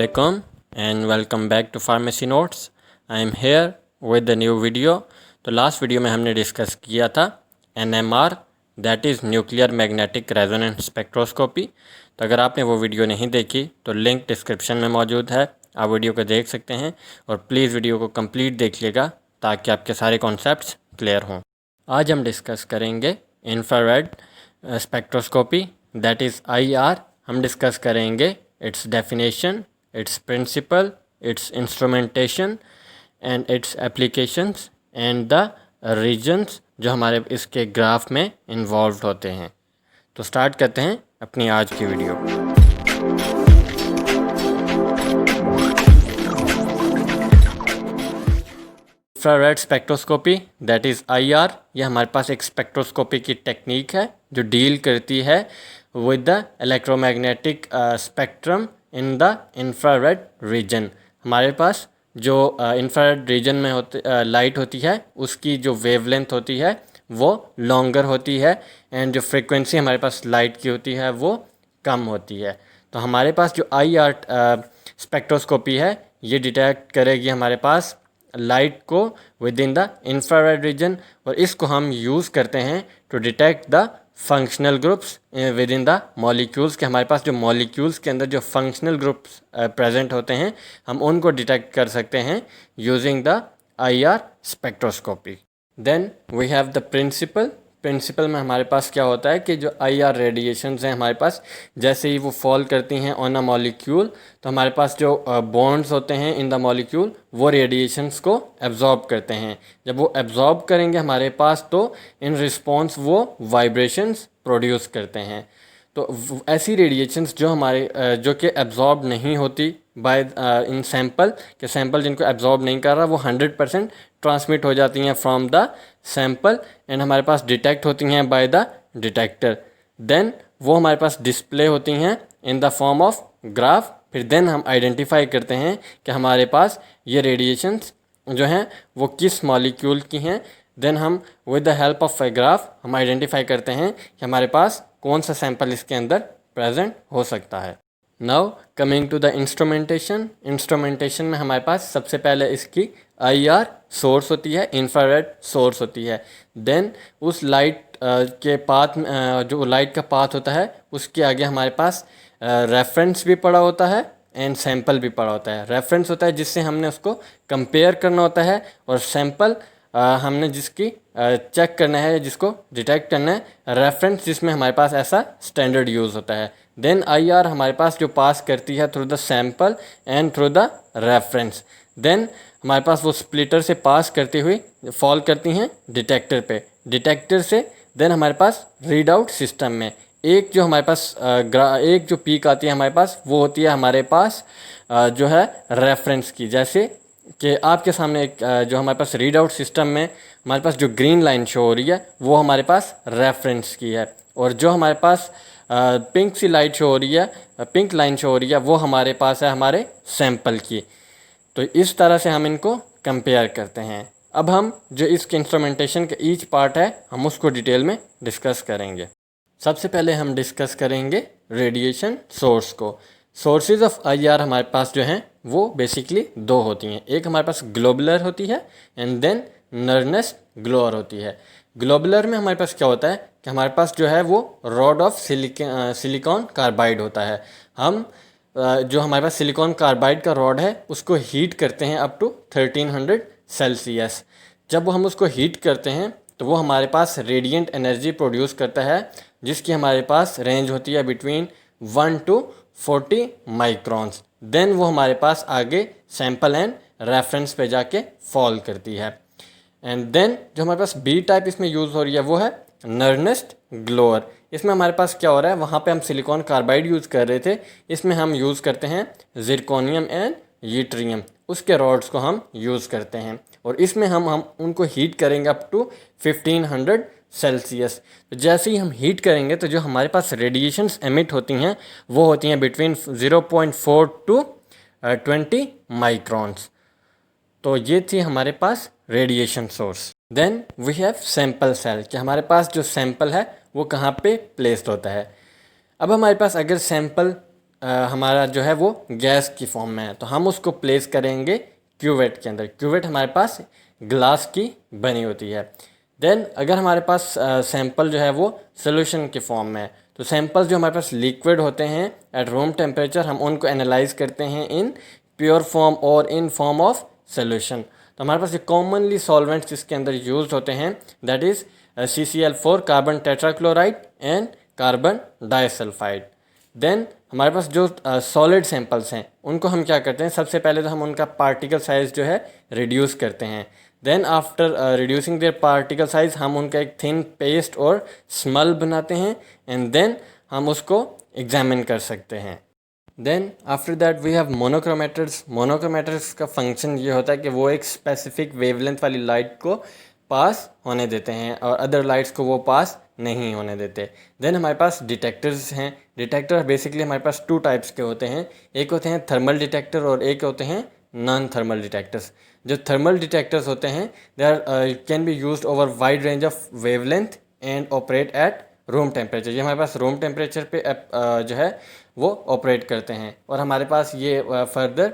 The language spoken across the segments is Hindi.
Assalamualaikum and welcome back to Pharmacy Notes. I am here with the new video. तो लास्ट वीडियो में हमने डिस्कस किया था NMR that is nuclear magnetic resonance spectroscopy. तो अगर आपने वो वीडियो नहीं देखी तो लिंक डिस्क्रिप्शन में मौजूद है, आप वीडियो को देख सकते हैं और प्लीज़ वीडियो को कंप्लीट देखिएगा ताकि आपके सारे कॉन्सेप्ट्स क्लियर हों। आज हम डिस्कस करेंगे infrared spectroscopy that is IR। हम डिस्कस करेंगे its definition, its principle, its instrumentation and its applications and the regions जो हमारे इसके ग्राफ में इन्वॉल्व होते हैं। तो स्टार्ट करते हैं अपनी आज की video. Infrared spectroscopy that is IR, ये हमारे पास एक स्पेक्ट्रोस्कोपी की टेक्निक है जो डील करती है with the electromagnetic spectrum in the infrared reason. हमारे पास जो इंफ्रारेड रीजन में लाइट होती है उसकी जो वेवलेंथ होती है वो लॉन्गर होती है एंड जो फ्रीक्वेंसी हमारे पास लाइट की होती है वो कम होती है। तो हमारे पास जो IR स्पेक्ट्रोस्कोपी है ये डिटेक्ट करेगी हमारे पास लाइट को within the infrared region और इसको हम यूज़ करते हैं to detect the functional groups within the molecules के। हमारे पास जो मॉलिक्यूल्स के अंदर जो फंक्शनल ग्रुप्स प्रेजेंट होते हैं हम उनको डिटेक्ट कर सकते हैं using the IR spectroscopy. Then we have the principle में हमारे पास क्या होता है कि जो IR रेडिएशंस हैं हमारे पास जैसे ही वो फॉल करती हैं ऑन अ मॉलिक्यूल तो हमारे पास जो बॉन्ड्स होते हैं इन द मॉलिक्यूल वो रेडिएशंस को एब्जॉर्ब करते हैं। जब वो एब्जॉर्ब करेंगे हमारे पास तो इन रिस्पॉन्स वो वाइब्रेशंस प्रोड्यूस करते हैं। तो ऐसी रेडिएशंस जो हमारे जो कि एब्जॉर्ब नहीं होती बाय इन सैंपल के सैंपल जिनको एब्जॉर्ब नहीं कर रहा वो 100% ट्रांसमिट हो जाती हैं फ्रॉम द सैंपल एंड हमारे पास डिटेक्ट होती हैं बाय द डिटेक्टर। देन वो हमारे पास डिस्प्ले होती हैं in the form of graph. फिर देन हम आइडेंटिफाई करते हैं कि हमारे पास ये रेडिएशंस जो हैं वो किस मॉलिक्यूल की हैं। देन हम with the help of a graph हम आइडेंटिफाई करते हैं कि हमारे पास कौन सा सैंपल इसके अंदर प्रेजेंट हो सकता है। Now coming to the instrumentation में हमारे पास सबसे पहले इसकी IR सोर्स होती है, इंफ्रारेड सोर्स होती है। देन उस लाइट के पाथ जो लाइट का पाथ होता है उसके आगे हमारे पास रेफरेंस भी पड़ा होता है एंड सैंपल भी पड़ा होता है। रेफरेंस होता है जिससे हमने उसको कंपेयर करना होता है और सैंपल हमने जिसकी चेक करना है जिसको डिटेक्ट करना है। रेफरेंस जिसमें हमारे पास ऐसा स्टैंडर्ड यूज़ होता है। देन IR हमारे पास जो पास करती है through the sample and through the reference. Then हमारे पास वो स्प्लिटर से पास करती हुई फॉल करती हैं डिटेक्टर पे। डिटेक्टर से देन हमारे पास रीड आउट सिस्टम में एक जो हमारे पास एक जो पीक आती है हमारे पास वो होती है हमारे पास जो है रेफरेंस की। जैसे कि आपके सामने एक जो हमारे पास रीड आउट सिस्टम में हमारे पास जो ग्रीन लाइन शो हो रही है वो हमारे पास रेफरेंस की है और जो हमारे पास पिंक सी लाइट शो हो रही है, पिंक लाइन शो हो रही है वो हमारे पास है हमारे सैंपल की। तो इस तरह से हम इनको कंपेयर करते हैं। अब हम जो इसके इंस्ट्रूमेंटेशन का ईच पार्ट है हम उसको डिटेल में डिस्कस करेंगे। सबसे पहले हम डिस्कस करेंगे रेडिएशन सोर्स को। सोर्सेज ऑफ IR हमारे पास जो हैं वो बेसिकली दो होती हैं। एक हमारे पास ग्लोबुलर होती है एंड देन नर्नेस्ट ग्लोअर होती है। ग्लोबुलर में हमारे पास क्या होता है कि हमारे पास जो है वो रॉड ऑफ सिलिकॉन कार्बाइड होता है। हम जो हमारे पास सिलिकॉन कार्बाइड का रॉड है उसको हीट करते हैं अप टू 1300 सेल्सियस। जब वो हम उसको हीट करते हैं तो वो हमारे पास रेडिएंट एनर्जी प्रोड्यूस करता है जिसकी हमारे पास रेंज होती है बिटवीन 1 to 40 माइक्रॉन्स। देन वो हमारे पास आगे सैंपल एंड रेफरेंस पे जाके फॉल करती है। एंड देन जो हमारे पास B टाइप इसमें यूज़ हो रही है वो है नर्नेस्ट ग्लोअर। इसमें हमारे पास क्या हो रहा है, वहाँ पे हम सिलिकॉन कार्बाइड यूज़ कर रहे थे, इसमें हम यूज़ करते हैं जिरकोनियम एंड यूट्रियम, उसके रॉड्स को हम यूज़ करते हैं और इसमें हम उनको हीट करेंगे अप टू 1500 सेल्सियस। तो जैसे ही हम हीट करेंगे तो जो हमारे पास रेडिएशंस एमिट होती हैं वो होती हैं बिटवीन 0.4 to 20 माइक्रॉन्स। तो ये थी हमारे पास radiation source. Then we have sample cell कि हमारे पास जो सैंपल है वो कहाँ पे प्लेस्ड होता है। अब हमारे पास अगर सैंपल हमारा जो है वो गैस की फॉर्म में है, तो हम उसको प्लेस करेंगे क्यूवेट के अंदर। क्यूवेट हमारे पास ग्लास की बनी होती है। देन अगर हमारे पास सैंपल जो है वो सोल्यूशन के फॉर्म में है, तो सैंपल जो हमारे पास लिक्विड होते हैं एट रूम टेम्परेचर, हम उनको एनालाइज करते हैं इन प्योर फॉर्म और इन फॉर्म ऑफ सोल्यूशन। तो हमारे पास जो कॉमनली सॉल्वेंट्स जिसके अंदर यूज होते हैं that is CCl4, carbon tetrachloride and carbon disulphide. Then हमारे पास जो सॉलिड सैंपल्स हैं उनको हम क्या करते हैं, सबसे पहले तो हम उनका पार्टिकल साइज़ जो है रिड्यूस करते हैं। Then after reducing their particle size हम उनका एक थिन पेस्ट और स्मल बनाते हैं एंड देन हम उसको एग्जामिन कर सकते हैं। Then after that we have monochromators. Monochromators का फंक्शन ये होता है कि वो एक स्पेसिफिक वेवलेंथ वाली लाइट को पास होने देते हैं और अदर लाइट्स को वो पास नहीं होने देते। देन हमारे पास डिटेक्टर्स हैं। डिटेक्टर बेसिकली हमारे पास टू टाइप्स के होते हैं, एक होते हैं थर्मल डिटेक्टर और एक होते हैं नॉन थर्मल डिटेक्टर्स। जो थर्मल डिटेक्टर्स होते हैं they are can be used over wide range of wavelength and operate at room temperature. ये हमारे पास रूम टेम्परेचर पे जो है वो ऑपरेट करते हैं। और हमारे पास ये फर्दर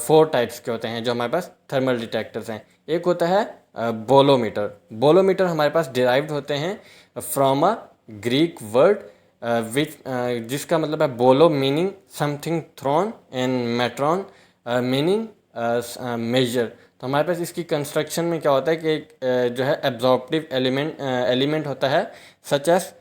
4 टाइप्स के होते हैं जो हमारे पास थर्मल डिटेक्टर्स हैं। एक होता है बोलोमीटर। बोलोमीटर हमारे पास डिराइव्ड होते हैं from a Greek word which जिसका मतलब है बोलो meaning something thrown and metron meaning measure. तो हमारे पास इसकी कंस्ट्रक्शन में क्या होता है कि एक जो है एब्जॉर्प्टिव एलिमेंट होता है such as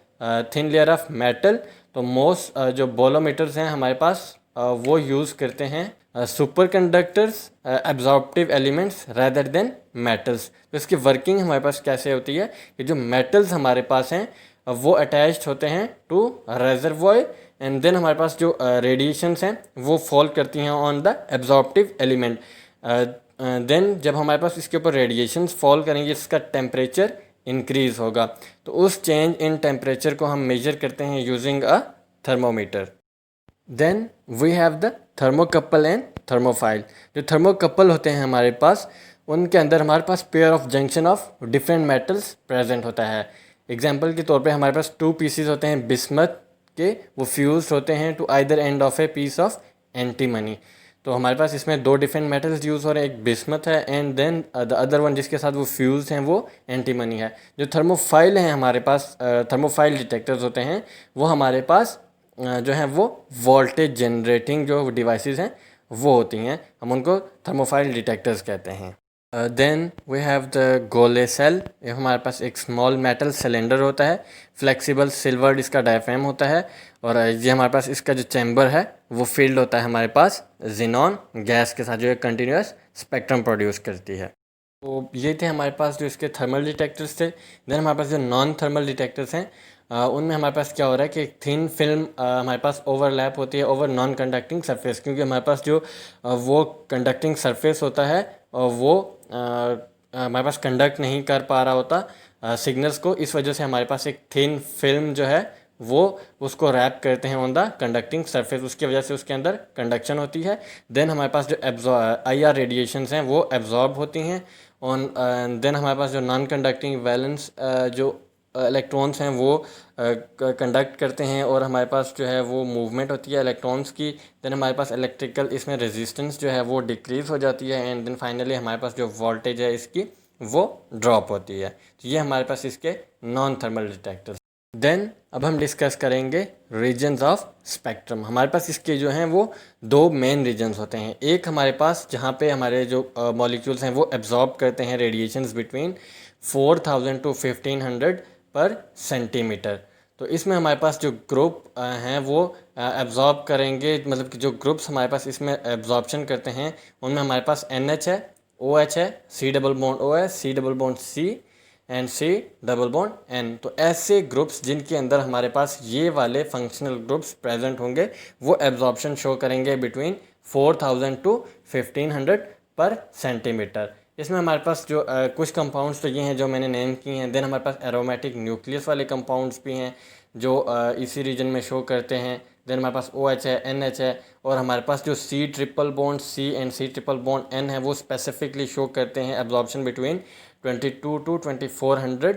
thin layer of metal. तो मोस्ट जो बोलोमीटर्स हैं हमारे पास वो यूज़ करते हैं super conductors absorptive elements rather than metals. तो इसकी वर्किंग हमारे पास कैसे होती है कि जो मेटल्स हमारे पास हैं वो अटैच्ड होते हैं टू रेजर्वॉयर एंड देन हमारे पास जो रेडिएशंस हैं वो फॉल करती हैं on the absorptive element. Then जब हमारे पास इसके ऊपर रेडिएशंस फॉल करेंगे इसका टेम्परेचर इंक्रीज होगा। तो उस चेंज इन टेम्परेचर को हम मेजर करते हैं using a thermometer. Then we have the thermocouple and thermopile. जो थर्मोकपल होते हैं हमारे पास उनके अंदर हमारे पास pair of junction of different metals present होता है। एग्जाम्पल के तौर पे हमारे पास 2 पीसीज होते हैं बिस्मथ के, वो फ्यूज होते हैं to either end of a piece of antimony. तो हमारे पास इसमें 2 डिफरेंट मेटल्स यूज़ हो रहे हैं, एक बिस्मथ है and then the other one जिसके साथ वो फ्यूज हैं वो एंटीमनी है। जो थर्मोफाइल हैं हमारे पास थर्मोफाइल डिटेक्टर्स होते हैं वो हमारे पास जो हैं वो वोल्टेज जनरेटिंग जो डिवाइसेस हैं वो होती हैं, हम उनको थर्मोफाइल डिटेक्टर्स कहते हैं। देन वी हैव द गोले सेल। ये हमारे पास एक स्मॉल मेटल सिलेंडर होता है, फ्लेक्सिबल सिल्वर इसका डायफ्राम होता है और ये हमारे पास इसका जो चैम्बर है वो फील्ड होता है हमारे पास जिनॉन गैस के साथ जो एक कंटिन्यूस स्पेक्ट्रम प्रोड्यूस करती है। तो ये थे हमारे पास जो इसके थर्मल डिटेक्टर्स थे। देन हमारे पास जो नॉन थर्मल डिटेक्टर्स हैं उनमें हमारे पास क्या हो रहा है कि एक थिन फिल्म हमारे पास ओवरलैप होती है ओवर नॉन कंडक्टिंग सरफेस, क्योंकि हमारे पास जो वो कंडक्टिंग सरफेस होता है वो हमारे पास कंडक्ट नहीं कर पा रहा होता सिग्नल्स को, इस वजह से हमारे पास एक थिन फिल्म जो है वो उसको रैप करते हैं ऑन द कंडक्टिंग सरफेस, उसकी वजह से उसके अंदर कंडक्शन होती है। देन हमारे पास जो IR रेडिएशंस हैं वो एब्जॉर्ब होती हैं ऑन। देन हमारे पास जो नॉन कंडक्टिंग वैलेंस जो इलेक्ट्रॉन्स हैं वो कंडक्ट करते हैं और हमारे पास जो है वो मूवमेंट होती है इलेक्ट्रॉन्स की। देन हमारे पास इलेक्ट्रिकल इसमें रेजिस्टेंस जो है वो डिक्रीज़ हो जाती है एंड देन फाइनली हमारे पास जो वोल्टेज है इसकी वो ड्रॉप होती है। तो ये हमारे पास इसके नॉन थर्मल डिटेक्टर्स। देन अब हम डिस्कस करेंगे रीजन्स ऑफ स्पेक्ट्रम। हमारे पास इसके जो हैं वो 2 मेन रीजन्स होते हैं। एक हमारे पास जहाँ पे हमारे जो मॉलिक्यूल्स हैं वो एब्जॉर्ब करते हैं रेडिएशंस बिटवीन 4000 to 1500 पर सेंटीमीटर। तो इसमें हमारे पास जो ग्रुप हैं वो एब्जॉर्ब करेंगे, मतलब कि जो ग्रुप्स हमारे पास इसमें एब्जॉर्प्शन करते हैं उनमें हमारे पास NH है, OH है, C डबल बॉन्ड O है, C double bond C and C double bond N। तो ऐसे ग्रुप्स जिनके अंदर हमारे पास ये वाले फंक्शनल ग्रुप्स प्रेजेंट होंगे वो एब्जॉर्प्शन शो करेंगे बिटवीन 4000 to 1500 पर सेंटीमीटर। इसमें हमारे पास जो कुछ कंपाउंड्स तो ये हैं जो मैंने नेम किए हैं। देन हमारे पास एरोमेटिक न्यूक्लियस वाले कंपाउंड्स भी हैं जो इसी रीजन में शो करते हैं। देन हमारे पास OH है, NH है और हमारे पास जो C triple bond C and C triple bond N है वो स्पेसिफिकली शो करते हैं एब्जॉर्प्शन बिटवीन 22 to 2400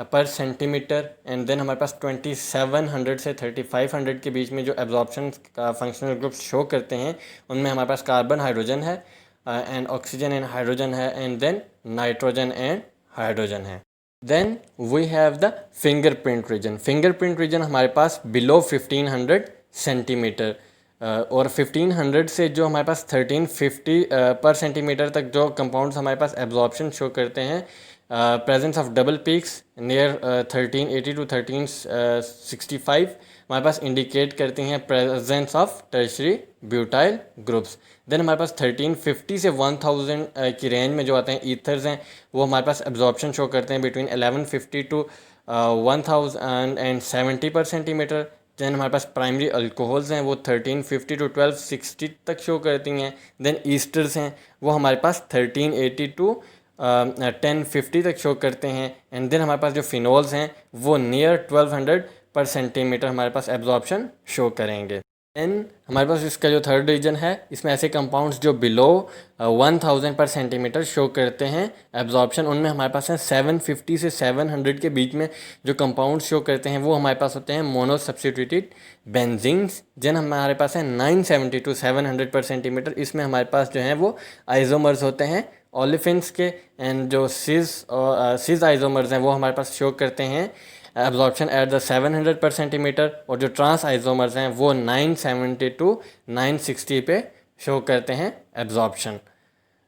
पर सेंटीमीटर, एंड देन हमारे पास 2700 से 3500 के बीच में जो एब्जॉर्प्शन का फंक्शनल ग्रुप शो करते हैं उनमें हमारे पास कार्बन हाइड्रोजन है, एंड ऑक्सीजन एंड हाइड्रोजन है, and then nitrogen and hydrogen है। Then we have the fingerprint region. Fingerprint region हमारे पास बिलो 1500 सेंटीमीटर, और 1500 से जो हमारे पास 1350 पर सेंटीमीटर तक जो कंपाउंड्स हमारे पास एब्जॉर्प्शन शो करते हैं, presence of double peaks near 1380 to 1365 हमारे पास इंडिकेट करती हैं presence of tertiary butyl groups. Then हमारे पास 1350 से 1000 की रेंज में जो आते हैं ईथर्स हैं, वो हमारे पास एब्जॉर्प्शन शो करते हैं बिटवीन 1150 टू 1070 पर सेंटीमीटर। दैन हमारे पास प्राइमरी अल्कोहल्स हैं, वो 1350 टू 1260 तक शो करती हैं। देन ईस्टर्स हैं, वो हमारे पास 1380 टू 1050 तक शो करते हैं। एंड देन हमारे पास जो फिनोल्स हैं वो नियर 1200 पर सेंटीमीटर हमारे पास एब्जॉर्प्शन शो करेंगे। देन हमारे पास इसका जो थर्ड रीजन है, इसमें ऐसे कंपाउंड्स जो बिलो 1000 पर सेंटीमीटर शो करते हैं एब्जॉर्प्शन, उनमें हमारे पास है 750 से 700 के बीच में जो कंपाउंड्स शो करते हैं वो हमारे पास होते हैं मोनो सब्स्टिट्यूटेड बेंजीन्स। जिन हमारे पास है 970 टू 700 पर सेंटीमीटर, इसमें हमारे पास जो हैं वो आइजोमर्स होते हैं ओलिफिन्स के, एंड जो सिज आइजोमर्स हैं वो हमारे पास शो करते हैं एब्जॉर्प्शन एट द 700 पर सेंटीमीटर, और जो ट्रांस आइजोमर्स हैं वो 970 टू 960 पे शो करते हैं एब्जॉर्प्शन।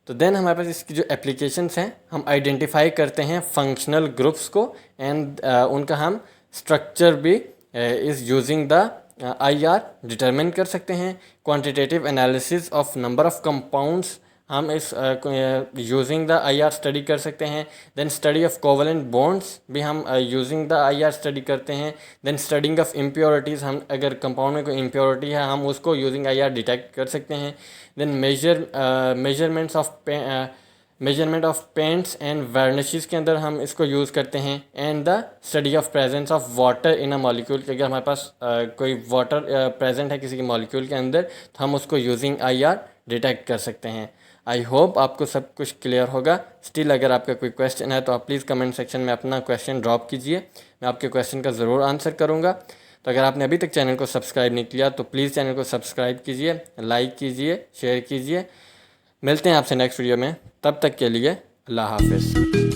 तो देन हमारे पास इसकी जो एप्लीकेशंस हैं, हम आइडेंटिफाई करते हैं फंक्शनल ग्रुप्स को, एंड उनका हम स्ट्रक्चर भी is using the IR determine कर सकते हैं। Quantitative analysis of number of compounds हम इस यूजिंग द IR स्टडी कर सकते हैं। Then study of covalent bonds भी हम यूजिंग द IR स्टडी करते हैं। देन स्टडिंग ऑफ इम्प्योरिटीज़, हम अगर कंपाउंड में कोई इम्प्योरिटी है हम उसको यूजिंग IR डिटेक्ट कर सकते हैं। Then measurement of paints and varnishes के अंदर हम इसको यूज़ करते हैं। And the study of presence of water in a molecule, कि अगर हमारे पास कोई वाटर प्रेजेंट है किसी के मॉलिक्यूल के अंदर तो हम उसको यूजिंग IR डिटेक्ट कर सकते हैं। आई होप आपको सब कुछ क्लियर होगा। स्टिल अगर आपका कोई क्वेश्चन है तो आप प्लीज़ कमेंट सेक्शन में अपना क्वेश्चन ड्रॉप कीजिए, मैं आपके क्वेश्चन का ज़रूर आंसर करूँगा। तो अगर आपने अभी तक चैनल को सब्सक्राइब नहीं किया तो प्लीज़ चैनल को सब्सक्राइब कीजिए, लाइक कीजिए, शेयर कीजिए। मिलते हैं आपसे नेक्स्ट वीडियो में, तब तक के लिए अल्लाह हाफिज़।